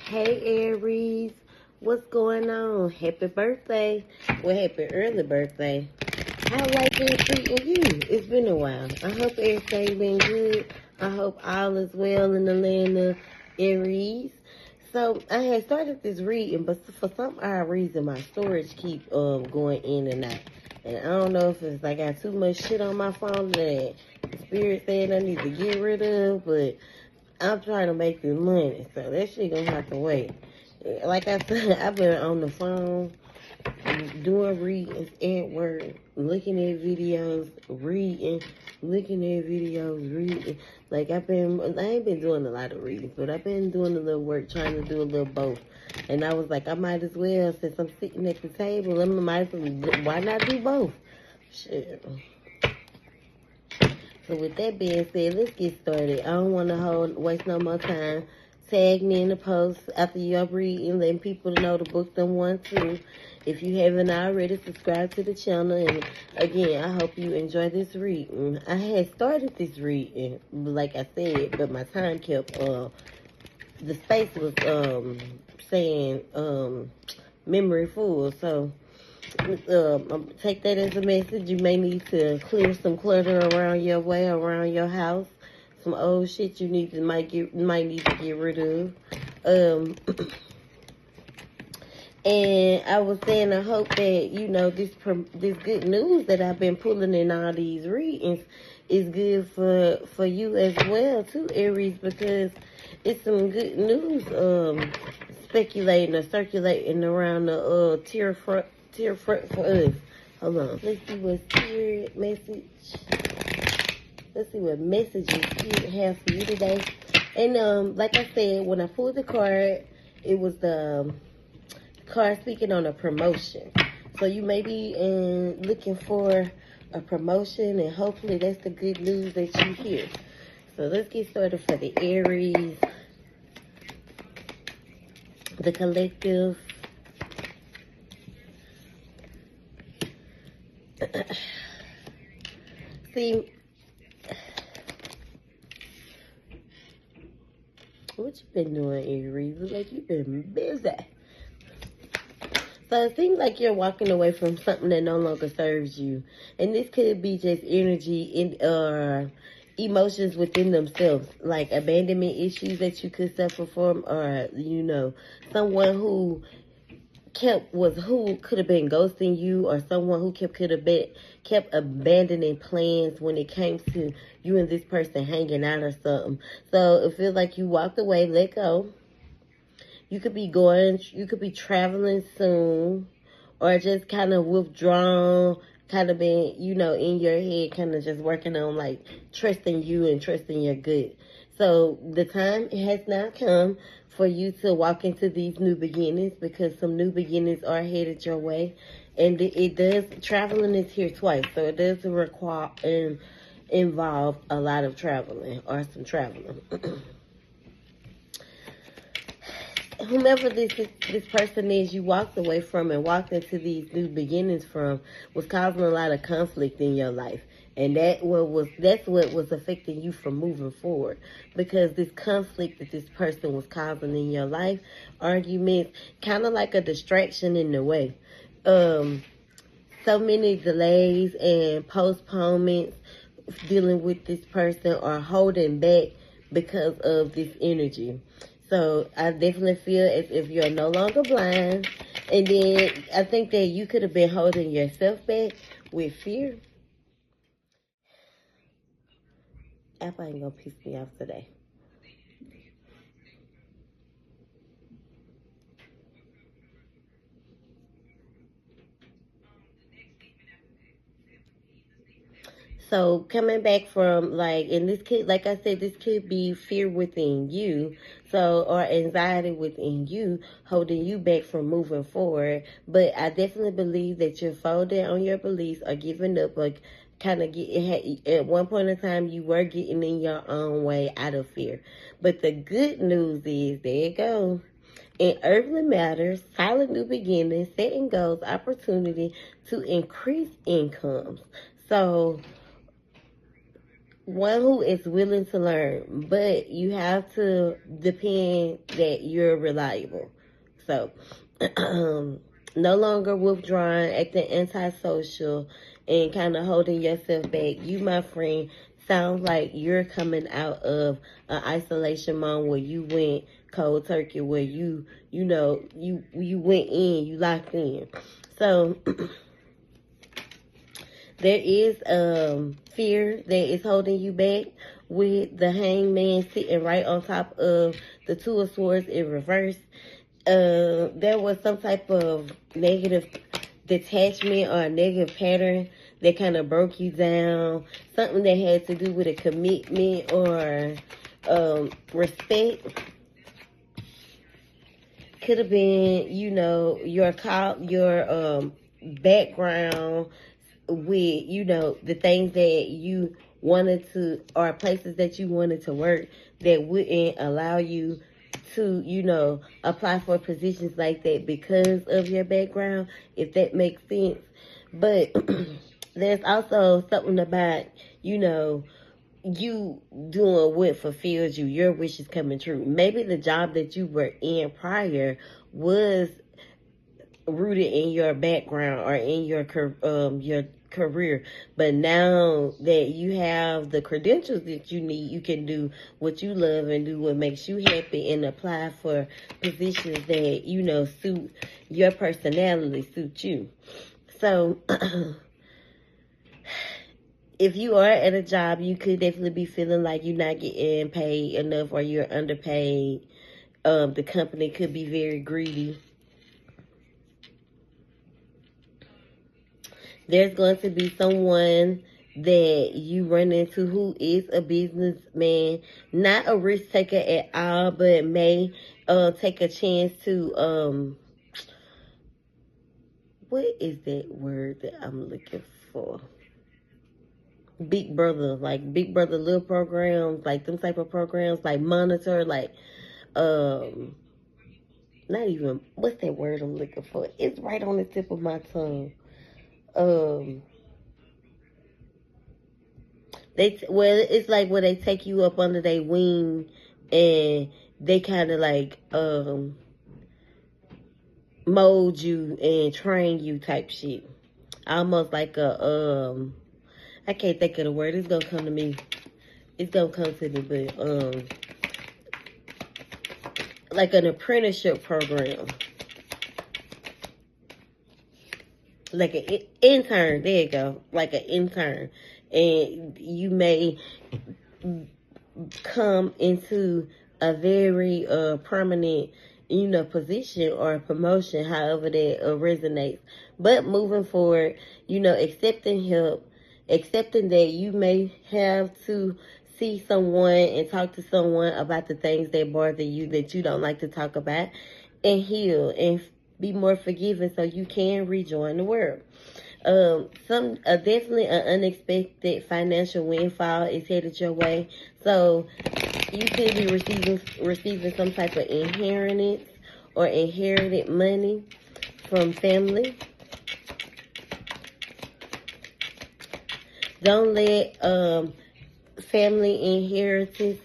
Hey Aries, what's going on? Happy birthday. Well, happy early birthday. How life been treating you? It's been a while. I hope everything been good. I hope all is well in the land of Aries. So I had started this reading, but for some odd reason my storage keep going in and out. And I don't know if it's like I got too much shit on my phone that Spirit said I need to get rid of, but I'm trying to make this money, so that shit gonna have to wait. Like I said, I've been on the phone, doing readings at work, looking at videos, reading, looking at videos, reading. Like I ain't been doing a lot of readings, but I've been doing a little work, trying to do a little both. And I was like, I might as well, since I'm sitting at the table, why not do both? Shit. So with that being said, let's get started. I don't want to waste no more time. Tag me in the post after you're reading, letting people know the book them want to. If you haven't already, subscribe to the channel. And again, I hope you enjoy this reading. I had started this reading, like I said, but my time kept, the space was saying memory full. So take that as a message. You may need to clear some clutter around your way, around your house. Some old shit you might need to get rid of. And I was saying, I hope that this good news that I've been pulling in all these readings is good for you as well too, Aries, because it's some good news speculating or circulating around the tier front for us. Hold on. Let's see what spirit message. Let's see what messages spirit have for you today. And like I said, when I pulled the card, it was the card speaking on a promotion. So you may be looking for a promotion, and hopefully that's the good news that you hear. So let's get started for the Aries, the collective. See, what you been doing, Aries? Look like you've been busy. So it seems like you're walking away from something that no longer serves you. And this could be just energy and emotions within themselves, like abandonment issues that you could suffer from, or, someone who could have been ghosting you, or someone who kept abandoning plans when it came to you and this person hanging out or something. So it feels like you walked away, let go. You could be traveling soon, or just kind of withdrawn, kind of been, in your head, kind of just working on like trusting you and trusting your gut. So the time has now come for you to walk into these new beginnings, because some new beginnings are headed your way. And traveling is here twice, so it does require and involve a lot of traveling, or some traveling. Whomever this person is you walked away from and walked into these new beginnings from was causing a lot of conflict in your life. And that's what was affecting you from moving forward. Because this conflict that this person was causing in your life, arguments, kind of like a distraction in the way. So many delays and postponements dealing with this person, or holding back because of this energy. So I definitely feel as if you're no longer blind. And then I think that you could have been holding yourself back with fear. Apple ain't gonna piss me off today. So coming back from, like, and this could, like I said, this could be fear within you, or anxiety within you, holding you back from moving forward. But I definitely believe that you're folding on your beliefs, or giving up, or kind of at one point in time you were getting in your own way out of fear. But the good news is, there you go. In earthly matters, silent new beginnings, setting goals, opportunity to increase incomes. So one who is willing to learn, but you have to depend that you're reliable. So, no longer withdrawing, acting antisocial, and kind of holding yourself back. You, my friend, sounds like you're coming out of an isolation mode where you went cold turkey, where you went in, you locked in. So there is fear that is holding you back with the hangman sitting right on top of the two of swords in reverse. There was some type of negative detachment or a negative pattern that kind of broke you down. Something that had to do with a commitment or respect. Could have been, your background with, the things that you wanted to, or places that you wanted to work that wouldn't allow you to, apply for positions like that because of your background, if that makes sense. But there's also something about, you doing what fulfills you, your wishes coming true. Maybe the job that you were in prior was rooted in your background or in your career, but now that you have the credentials that you need, you can do what you love and do what makes you happy and apply for positions that suit your personality, suit you. So if you are at a job, you could definitely be feeling like you're not getting paid enough or you're underpaid. The company could be very greedy. There's going to be someone that you run into who is a businessman, not a risk taker at all, but may take a chance to, what is that word that I'm looking for? Big Brother, like Big Brother little programs, like them type of programs, like monitor, like, not even, what's that word I'm looking for? It's right on the tip of my tongue. It's like where they take you up under their wing and they kind of like mold you and train you type shit. Almost like I can't think of the word. It's gonna come to me. It's gonna come to me, but like an apprenticeship program. Like an intern, there you go, like an intern. And you may come into a very permanent, position or promotion, however that resonates. But moving forward, accepting help, accepting that you may have to see someone and talk to someone about the things that bother you that you don't like to talk about, and heal and be more forgiving so you can rejoin the world. Definitely an unexpected financial windfall is headed your way. So you could be receiving some type of inheritance or inherited money from family. Don't let family inheritance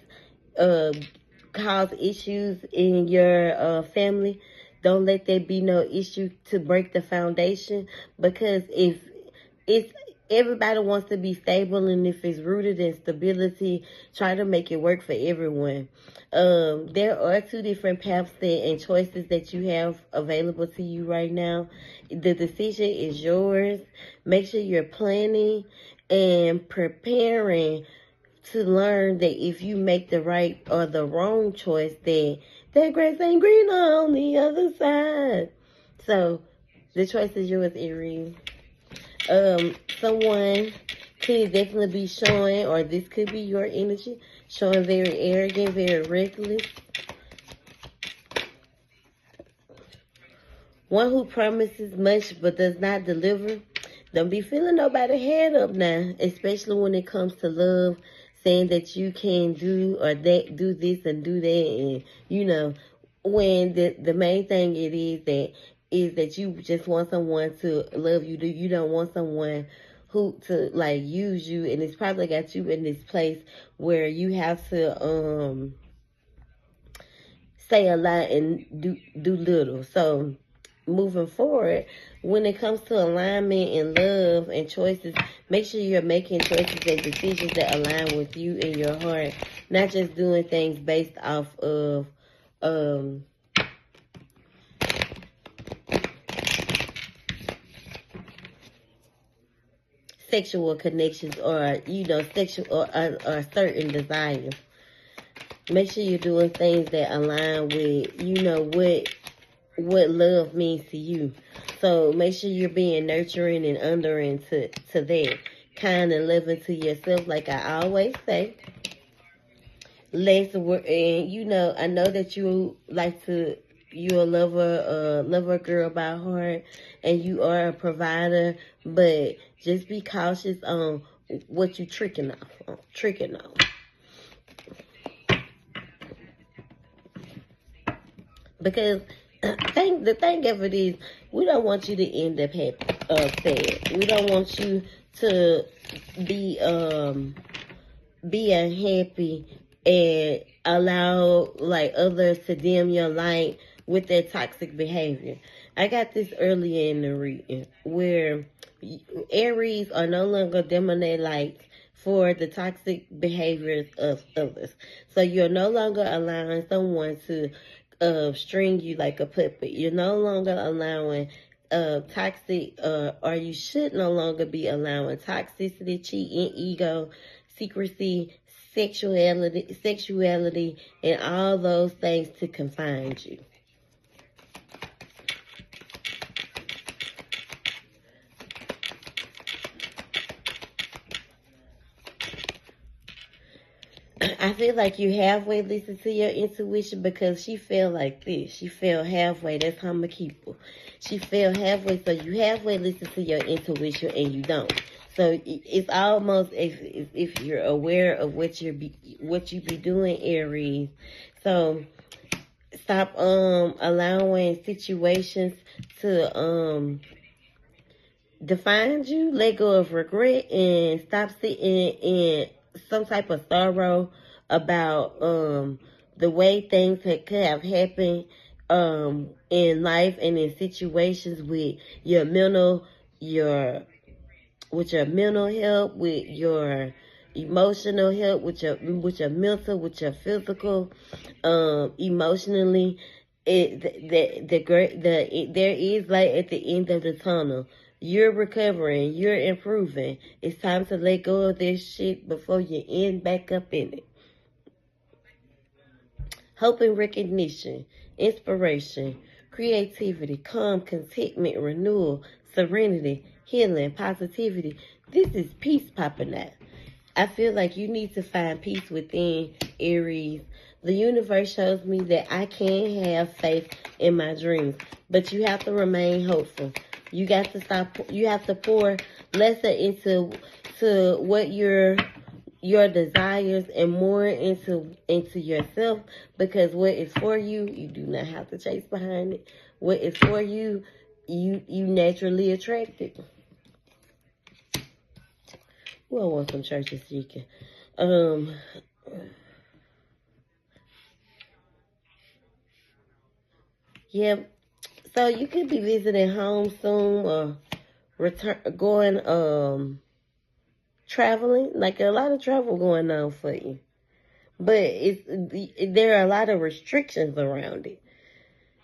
cause issues in your family. Don't let there be no issue to break the foundation, because if it's everybody wants to be stable, and if it's rooted in stability, try to make it work for everyone. There are two different paths and choices that you have available to you right now. The decision is yours. Make sure you're planning and preparing to learn that if you make the right or the wrong choice, that grass ain't greener on the other side. So the choice is yours, Aries. Someone could definitely be showing, or this could be your energy, showing very arrogant, very reckless. One who promises much but does not deliver. Don't be feeling nobody's head up now, especially when it comes to love, saying that you can do or that, do this and do that, and when the main thing is that you just want someone to love you. You don't want someone who to like use you, and it's probably got you in this place where you have to say a lot and do little. So moving forward, when it comes to alignment and love and choices, make sure you're making choices and decisions that align with you and your heart, not just doing things based off of sexual connections, or sexual or certain desires. Make sure you're doing things that align with what love means to you. So make sure you're being nurturing and undering to that. Kind and living to yourself, like I always say. Less work, and I know that you're a lover girl by heart, and you are a provider, but just be cautious on what you tricking on. Because the thing of it is, we don't want you to end up sad. We don't want you to be unhappy and allow like others to dim your light with their toxic behavior. I got this earlier in the reading where Aries are no longer dimming their lights for the toxic behaviors of others. So you're no longer allowing someone to string you like a puppet. You're no longer allowing toxic, or you should no longer be allowing toxicity, cheating, ego, secrecy, sexuality, and all those things to confine you. I feel like you halfway listen to your intuition, because she felt like this. She felt halfway. That's how I'm going to keep her. She felt halfway, so you halfway listen to your intuition and you don't. So it's almost as if you're aware of what you be doing, Aries. So stop allowing situations to define you. Let go of regret and stop sitting in some type of sorrow about the way things could have happened in life and in situations with your mental health, with your emotional health, with your mental, with your physical, emotionally. There is light at the end of the tunnel. You're recovering. You're improving. It's time to let go of this shit before you end back up in it. Hope and recognition, inspiration, creativity, calm, contentment, renewal, serenity, healing, positivity. This is peace popping out. I feel like you need to find peace within, Aries. The universe shows me that I can have faith in my dreams, but you have to remain hopeful. You got to stop. You have to pour lesser into what your desires, and more into yourself, because what is for you, you do not have to chase behind it. What is for you, you naturally attract it. Well, I want some churches seeking. Yeah. So you could be visiting home soon, or traveling. Like, a lot of travel going on for you. But there are a lot of restrictions around it.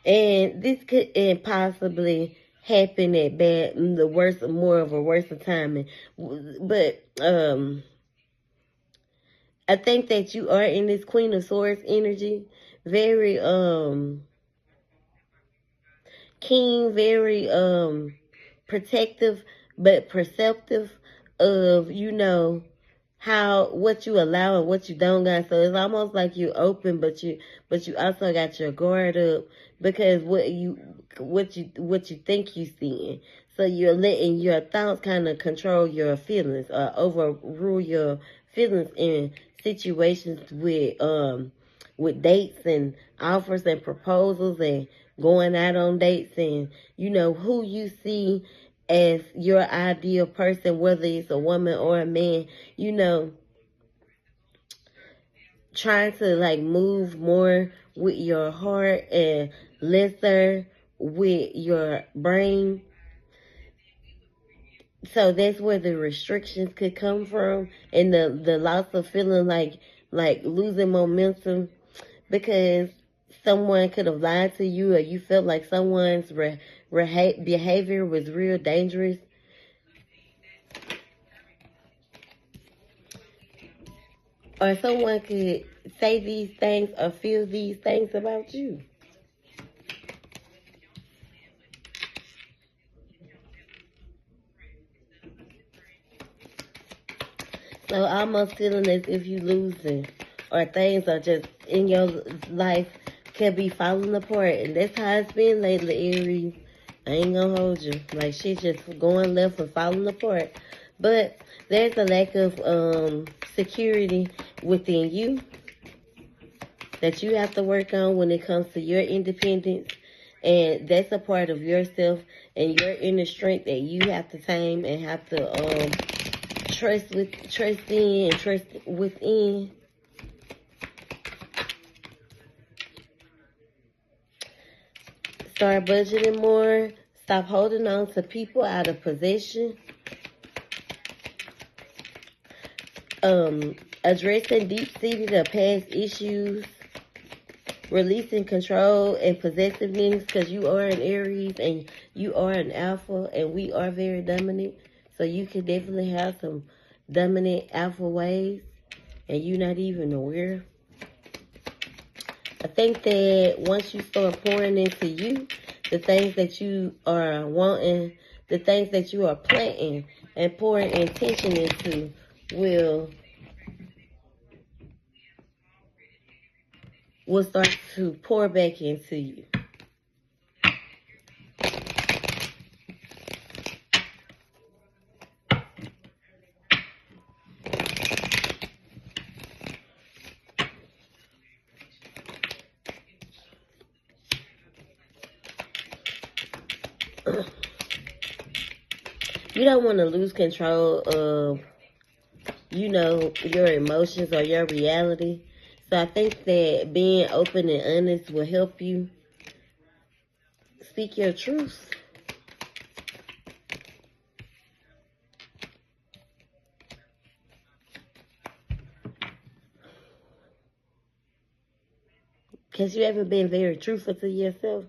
And this could possibly happen at more of a worse timing. But I think that you are in this Queen of Swords energy. Very keen, very protective, but perceptive of what you allow and what you don't got. So it's almost like you're open, but you also got your guard up, because what you think you seeing. So you're letting your thoughts kind of control your feelings, or overrule your feelings in situations with dates and offers and proposals, and going out on dates, and who you see as your ideal person, whether it's a woman or a man, you know, trying to like move more with your heart and lesser with your brain. So that's where the restrictions could come from, and the loss of feeling like losing momentum, because someone could have lied to you, or you felt like someone's behavior was real dangerous, or someone could say these things or feel these things about you. So almost feeling as if you losing, or things are just in your life can be falling apart, and that's how it's been lately, Aries. I ain't gonna hold you. Like shit just going left and falling apart. But there's a lack of security within you that you have to work on when it comes to your independence. And that's a part of yourself and your inner strength that you have to tame and have to trust in and trust within. Start budgeting more. Stop holding on to people out of possession. Addressing deep-seated or past issues. Releasing control and possessiveness, because you are an Aries and you are an Alpha, and we are very dominant. So you can definitely have some dominant Alpha ways and you're not even aware. I think that once you start pouring into you, the things that you are wanting, the things that you are planting and pouring intention into will start to pour back into you. You don't want to lose control of, you know, your emotions or your reality. So I think that being open and honest will help you speak your truth. Because you haven't been very truthful to yourself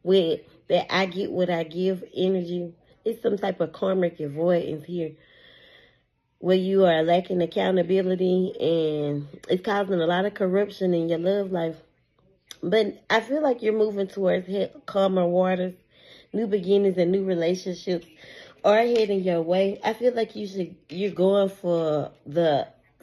with that I get what I give energy. It's some type of karmic avoidance here where you are lacking accountability, and it's causing a lot of corruption in your love life. But I feel like you're moving towards calmer waters, new beginnings and new relationships are heading your way. I feel like you're going for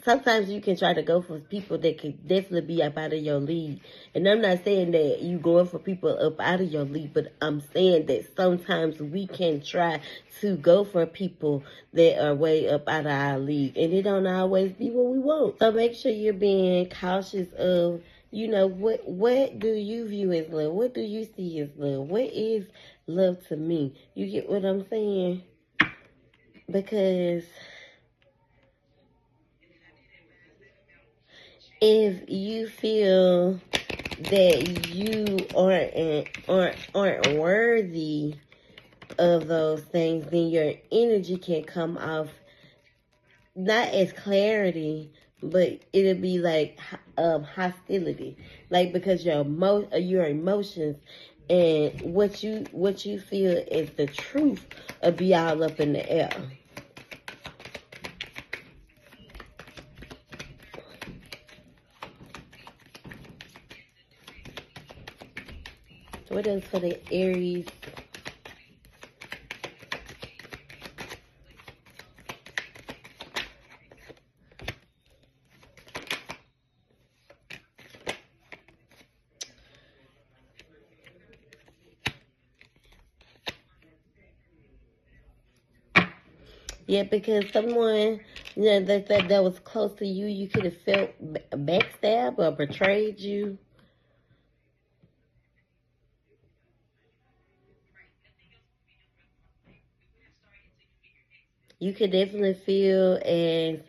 sometimes you can try to go for people that could definitely be up out of your league. And I'm not saying that you going for people up out of your league, but I'm saying that sometimes we can try to go for people that are way up out of our league. And it don't always be what we want. So make sure you're being cautious of, you know, what do you view as love? What do you see as love? What is love to me? You get what I'm saying? Because if you feel that you aren't worthy of those things, then your energy can come off not as clarity, but it'll be like hostility, like because your emotions and what you feel is the truth will be all up in the air. What else for the Aries? Yeah, because someone, you know, that was close to you, you could have felt backstabbed or betrayed you. You could definitely feel as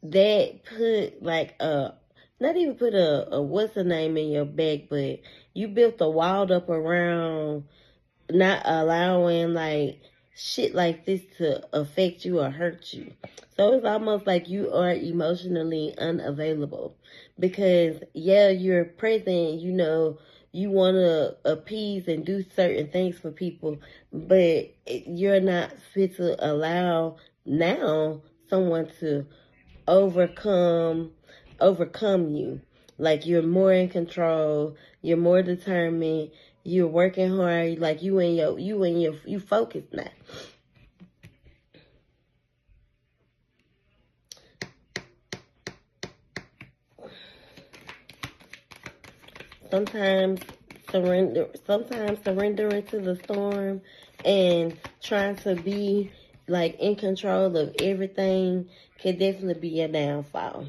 that put like not even put a what's the name in your back, but you built a wall up around not allowing like shit like this to affect you or hurt you. So it's almost like you are emotionally unavailable because yeah, you're present, you know, you want to appease and do certain things for people, but you're not fit to allow now someone to overcome overcome you. Like you're more in control, you're more determined, you're working hard, like you focus now. Sometimes sometimes surrendering to the storm and trying to be like in control of everything can definitely be a downfall.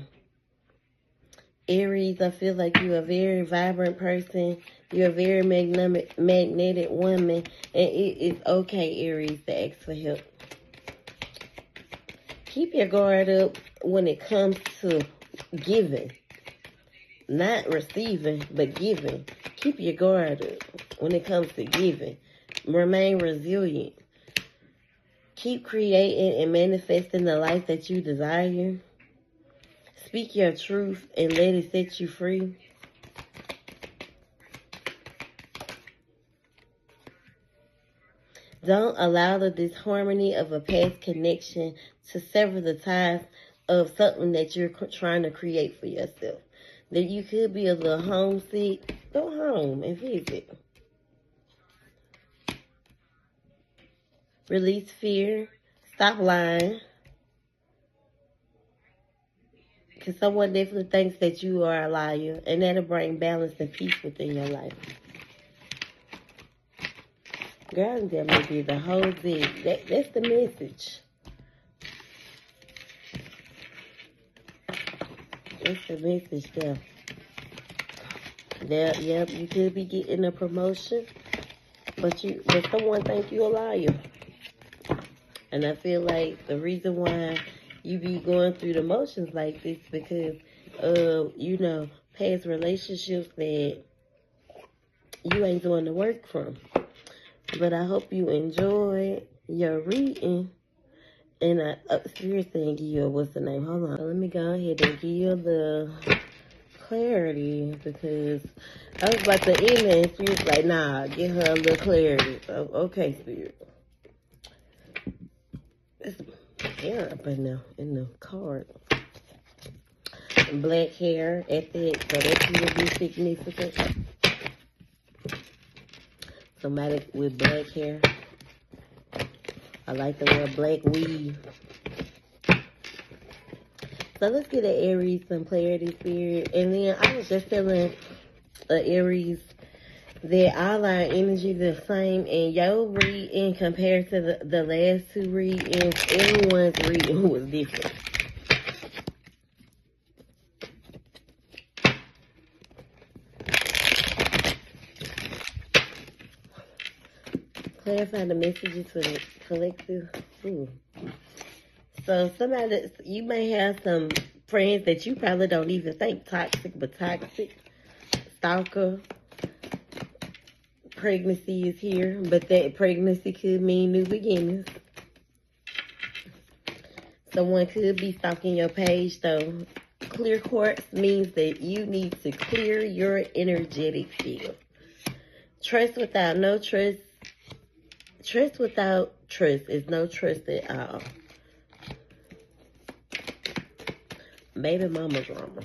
Aries, I feel like you're a very vibrant person. You're a very magnetic woman. And it is okay, Aries, to ask for help. Keep your guard up when it comes to giving. Not receiving, but giving. Keep your guard up when it comes to giving. Remain resilient. Keep creating and manifesting the life that you desire. Speak your truth and let it set you free. Don't allow the disharmony of a past connection to sever the ties of something that you're trying to create for yourself. That you could be a little homesick. Go home and visit. Release fear. Stop lying. Because someone definitely thinks that you are a liar. And that'll bring balance and peace within your life. God damn it, be the whole thing. That's the message. That's the message there. Yep, you could be getting a promotion, but someone think you a liar. And I feel like the reason why you be going through the motions like this because of, you know, past relationships that you ain't doing the work from. But I hope you enjoyed your reading. And Spirit saying give you what's the name? Hold on. Let me go ahead and give you the clarity because I was about to end it and Spirit's like, nah, give her a little clarity. So, okay, Spirit. It's hair up in the card. Black hair at that, so that will be significant. Somebody with black hair. I like to wear black weave. So let's get an Aries, some clarity, Spirit. And then I was just telling Aries that all our energy the same. And your reading compared to the last two readings, everyone's reading was different. Clarify the messages for the collective. Ooh. So you may have some friends that you probably don't even think toxic, but toxic. Stalker. Pregnancy is here, but that pregnancy could mean new beginnings. Someone could be stalking your page, though. Clear quartz means that you need to clear your energetic field. Trust without no trust. Trust without trust is no trust at all. Baby mama drama.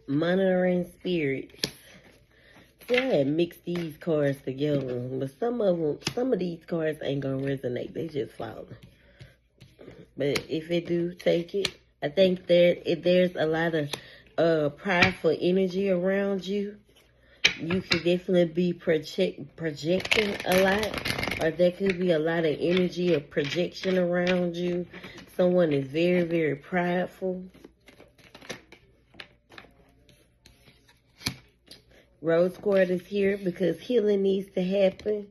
Monitoring spirits. See, I had mixed these cards together, but some of these cards ain't gonna resonate. They just falling. But if it do, take it. I think there's a lot of prideful energy around you. You could definitely be projecting a lot, or there could be a lot of energy of projection around you. Someone is very, very prideful. Rose quartz is here because healing needs to happen.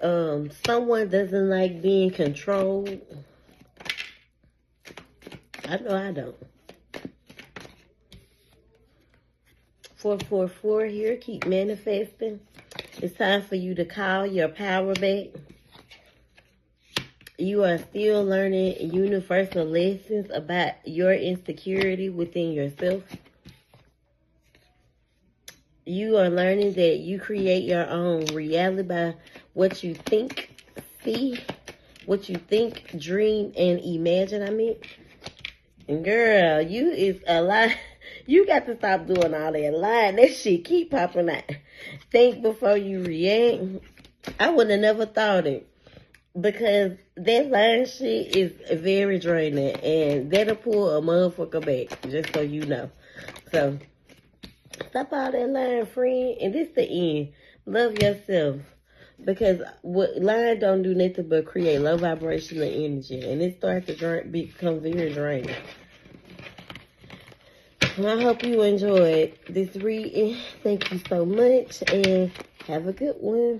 someone doesn't like being controlled. I know I don't. 444 here, keep manifesting. It's time for you to call your power back. You are still learning universal lessons about your insecurity within yourself. You are learning that you create your own reality by what you think, see, what you think, dream, and imagine. And girl, you is a lot. You got to stop doing all that lying. That shit keep popping out. Think before you react. I would have never thought it. Because that lying shit is very draining. And that'll pull a motherfucker back. Just so you know. So, stop all that lying, friend. And this the end. Love yourself. Because lying don't do nothing but create low vibrational energy. And it starts to become very draining. I hope you enjoyed this reading. Thank you so much. And have a good one.